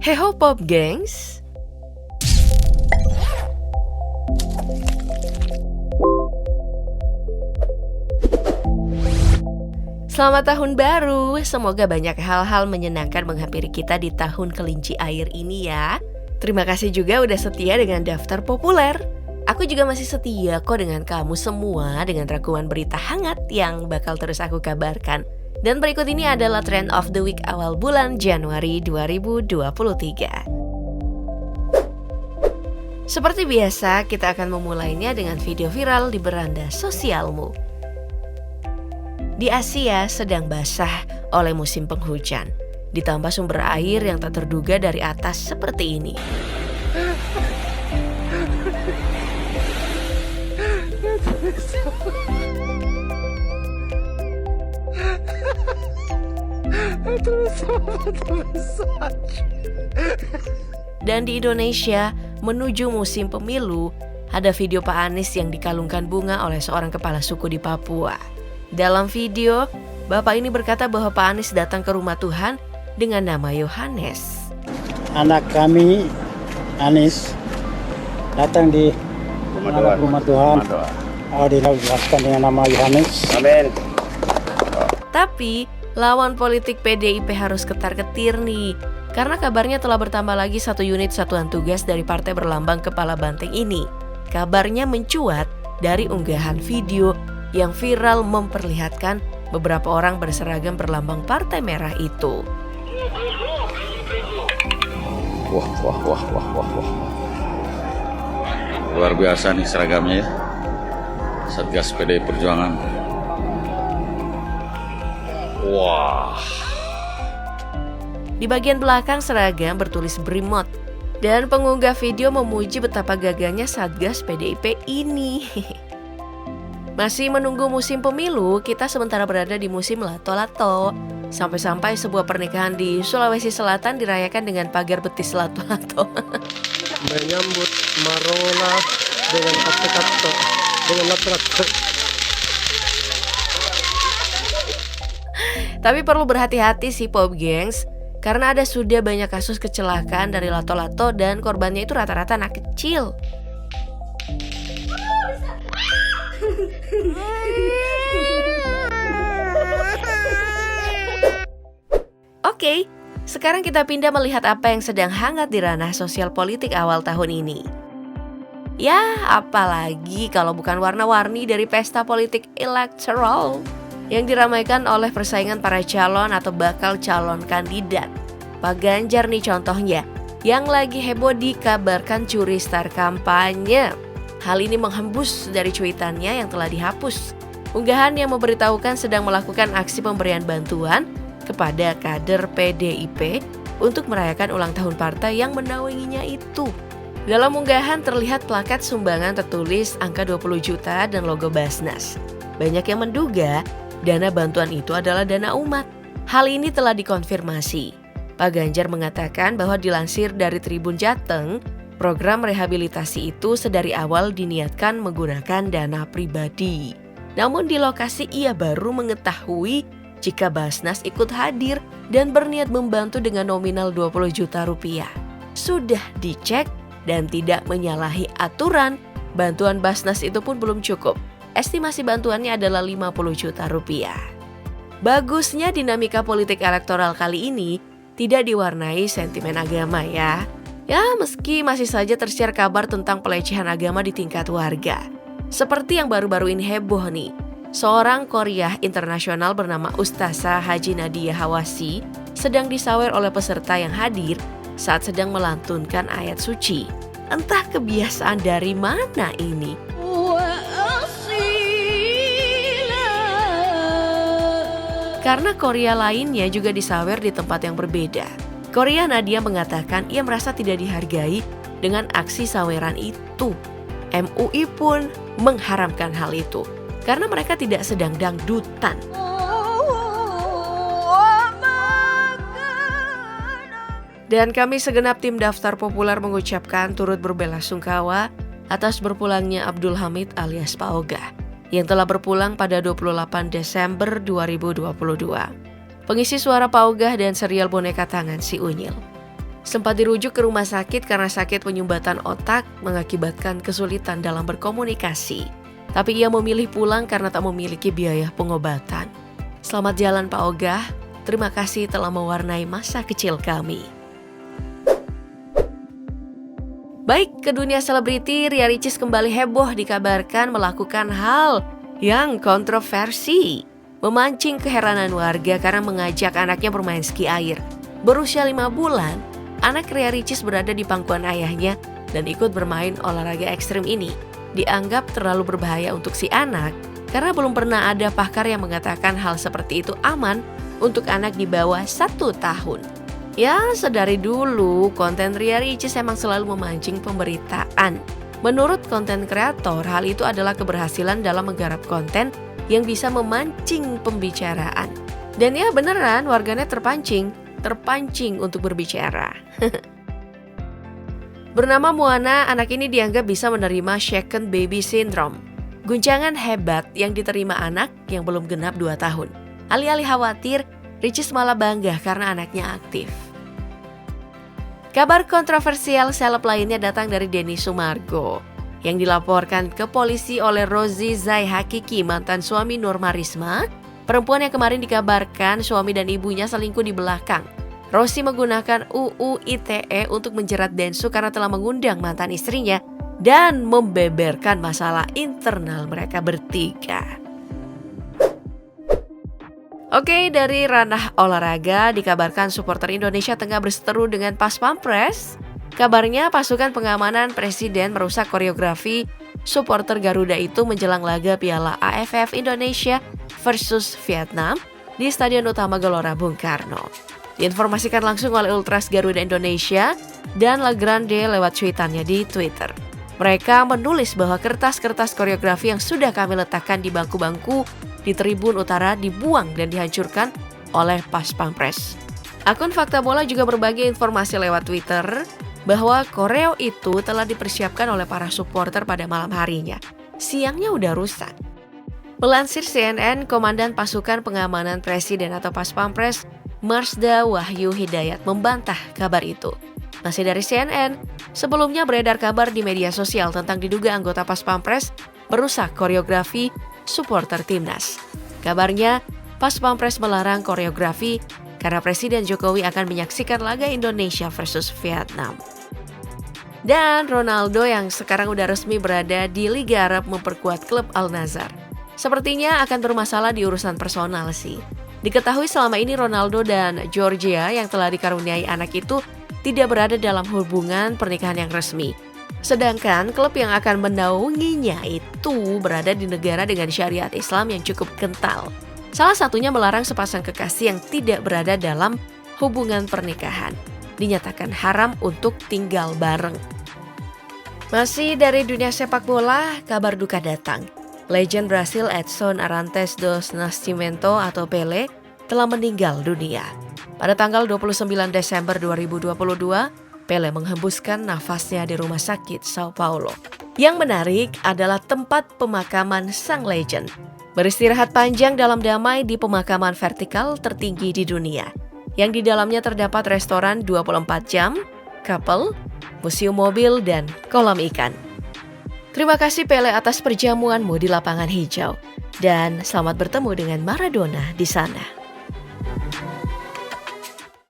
Heho Pop Gengs. Selamat tahun baru, semoga banyak hal-hal menyenangkan menghampiri kita di tahun kelinci air ini ya. Terima kasih juga udah setia dengan daftar populer. Aku juga masih setia kok dengan kamu semua dengan rangkuman berita hangat yang bakal terus aku kabarkan. Dan berikut ini adalah Trend of the Week awal bulan Januari 2023. Seperti biasa, kita akan memulainya dengan video viral di beranda sosialmu. Di Asia sedang basah oleh musim penghujan, ditambah sumber air yang tak terduga dari atas seperti ini. Dan di Indonesia, menuju musim pemilu, ada video Pak Anies yang dikalungkan bunga oleh seorang kepala suku di Papua. Dalam video, Bapak ini berkata bahwa Pak Anies datang ke rumah Tuhan dengan nama Yohanes. Anak kami, Anies, datang di rumah Tuhan. Dijelaskan dengan nama Yohanes. Amin. Tapi, lawan politik PDIP harus ketar-ketir nih. Karena kabarnya telah bertambah lagi 1 unit satuan tugas dari partai berlambang kepala banteng ini. Kabarnya mencuat dari unggahan video yang viral memperlihatkan beberapa orang berseragam berlambang Partai Merah itu. Wah. Luar biasa nih seragamnya ya. Satgas PDI Perjuangan. Wah. Di bagian belakang seragam bertulis Brimob. Dan pengunggah video memuji betapa gagahnya Satgas PDIP ini. Masih menunggu musim pemilu, kita sementara berada di musim lato-lato. Sampai-sampai sebuah pernikahan di Sulawesi Selatan dirayakan dengan pagar betis lato-lato. Menyambut Marola dengan kato-kato, dengan lato-lato. Tapi perlu berhati-hati sih Pop Gengs, karena ada sudah banyak kasus kecelakaan dari lato-lato dan korbannya itu rata-rata anak kecil. Oke, sekarang kita pindah melihat apa yang sedang hangat di ranah sosial politik awal tahun ini. Ya, apalagi kalau bukan warna-warni dari pesta politik elektoral yang diramaikan oleh persaingan para calon atau bakal calon kandidat. Pak Ganjar nih contohnya, yang lagi heboh dikabarkan curi star kampanye. Hal ini menghembus dari cuitannya yang telah dihapus. Unggahan yang memberitahukan sedang melakukan aksi pemberian bantuan kepada kader PDIP untuk merayakan ulang tahun partai yang menaunginya itu. Dalam unggahan terlihat plakat sumbangan tertulis angka 20 juta dan logo Basnas. Banyak yang menduga dana bantuan itu adalah dana umat. Hal ini telah dikonfirmasi. Pak Ganjar mengatakan bahwa dilansir dari Tribun Jateng, program rehabilitasi itu sedari awal diniatkan menggunakan dana pribadi. Namun di lokasi ia baru mengetahui jika Basnas ikut hadir dan berniat membantu dengan nominal 20 juta rupiah. Sudah dicek dan tidak menyalahi aturan, bantuan Basnas itu pun belum cukup. Estimasi bantuannya adalah 50 juta rupiah. Bagusnya dinamika politik elektoral kali ini tidak diwarnai sentimen agama ya. Ya, meski masih saja tersiar kabar tentang pelecehan agama di tingkat warga. Seperti yang baru-baru ini heboh nih. Seorang Korea internasional bernama Ustazah Haji Nadia Hawasi sedang disawer oleh peserta yang hadir saat sedang melantunkan ayat suci. Entah kebiasaan dari mana ini. Karena Korea lainnya juga disawer di tempat yang berbeda. Korea Nadia mengatakan ia merasa tidak dihargai dengan aksi saweran itu. MUI pun mengharamkan hal itu karena mereka tidak sedang dangdutan. Dan kami segenap tim Daftar Populer mengucapkan turut berbelasungkawa atas berpulangnya Abdul Hamid alias Pak Ogah yang telah berpulang pada 28 Desember 2022. Pengisi suara Pak Ogah dan serial boneka tangan si Unyil. Sempat dirujuk ke rumah sakit karena sakit penyumbatan otak mengakibatkan kesulitan dalam berkomunikasi. Tapi ia memilih pulang karena tak memiliki biaya pengobatan. Selamat jalan Pak Ogah, terima kasih telah mewarnai masa kecil kami. Baik, ke dunia selebriti, Ria Ricis kembali heboh dikabarkan melakukan hal yang kontroversi. Memancing keheranan warga karena mengajak anaknya bermain ski air. Berusia 5 bulan, anak Ria Ricis berada di pangkuan ayahnya dan ikut bermain olahraga ekstrim ini. Dianggap terlalu berbahaya untuk si anak karena belum pernah ada pakar yang mengatakan hal seperti itu aman untuk anak di bawah 1 tahun. Ya, sedari dulu konten Ria Ricis emang selalu memancing pemberitaan. Menurut konten kreator, hal itu adalah keberhasilan dalam menggarap konten yang bisa memancing pembicaraan. Dan ya beneran warganet terpancing untuk berbicara. Bernama Moana, anak ini dianggap bisa menerima shaken baby syndrome. Guncangan hebat yang diterima anak yang belum genap 2 tahun. Alih-alih khawatir, Ricis malah bangga karena anaknya aktif. Kabar kontroversial seleb lainnya datang dari Denny Sumargo yang dilaporkan ke polisi oleh Rozi Zai Hakiki, mantan suami Norma Risma, perempuan yang kemarin dikabarkan suami dan ibunya selingkuh di belakang. Rozi menggunakan UU ITE untuk menjerat Densu karena telah mengundang mantan istrinya dan membeberkan masalah internal mereka bertiga. Oke, dari ranah olahraga dikabarkan supporter Indonesia tengah berseteru dengan Pas Pampres. Kabarnya pasukan pengamanan presiden merusak koreografi supporter Garuda itu menjelang laga Piala AFF Indonesia versus Vietnam di Stadion Utama Gelora Bung Karno. Diinformasikan langsung oleh Ultras Garuda Indonesia dan La Grande lewat cuitannya di Twitter. Mereka menulis bahwa kertas-kertas koreografi yang sudah kami letakkan di bangku-bangku di tribun utara dibuang dan dihancurkan oleh Pas Pampres. Akun Fakta Bola juga berbagi informasi lewat Twitter bahwa koreo itu telah dipersiapkan oleh para supporter pada malam harinya. Siangnya udah rusak. Melansir CNN, Komandan Pasukan Pengamanan Presiden atau Pas Pampres, Marsda Wahyu Hidayat membantah kabar itu. Masih dari CNN, sebelumnya beredar kabar di media sosial tentang diduga anggota Pas Pampres merusak koreografi supporter timnas. Kabarnya, Pas Pampres melarang koreografi karena Presiden Jokowi akan menyaksikan laga Indonesia versus Vietnam. Dan Ronaldo yang sekarang udah resmi berada di Liga Arab memperkuat klub Al-Nassr. Sepertinya akan bermasalah di urusan personal sih. Diketahui selama ini Ronaldo dan Georgia yang telah dikaruniai anak itu tidak berada dalam hubungan pernikahan yang resmi. Sedangkan klub yang akan menaunginya itu berada di negara dengan syariat Islam yang cukup kental. Salah satunya melarang sepasang kekasih yang tidak berada dalam hubungan pernikahan. Dinyatakan haram untuk tinggal bareng. Masih dari dunia sepak bola, kabar duka datang. Legend Brasil Edson Arantes dos Nascimento atau Pele telah meninggal dunia. Pada tanggal 29 Desember 2022, Pele menghembuskan nafasnya di rumah sakit Sao Paulo. Yang menarik adalah tempat pemakaman sang legend. Beristirahat panjang dalam damai di pemakaman vertikal tertinggi di dunia, yang di dalamnya terdapat restoran 24 jam, couple, museum mobil, dan kolam ikan. Terima kasih Pele atas perjamuanmu di lapangan hijau, dan selamat bertemu dengan Maradona di sana.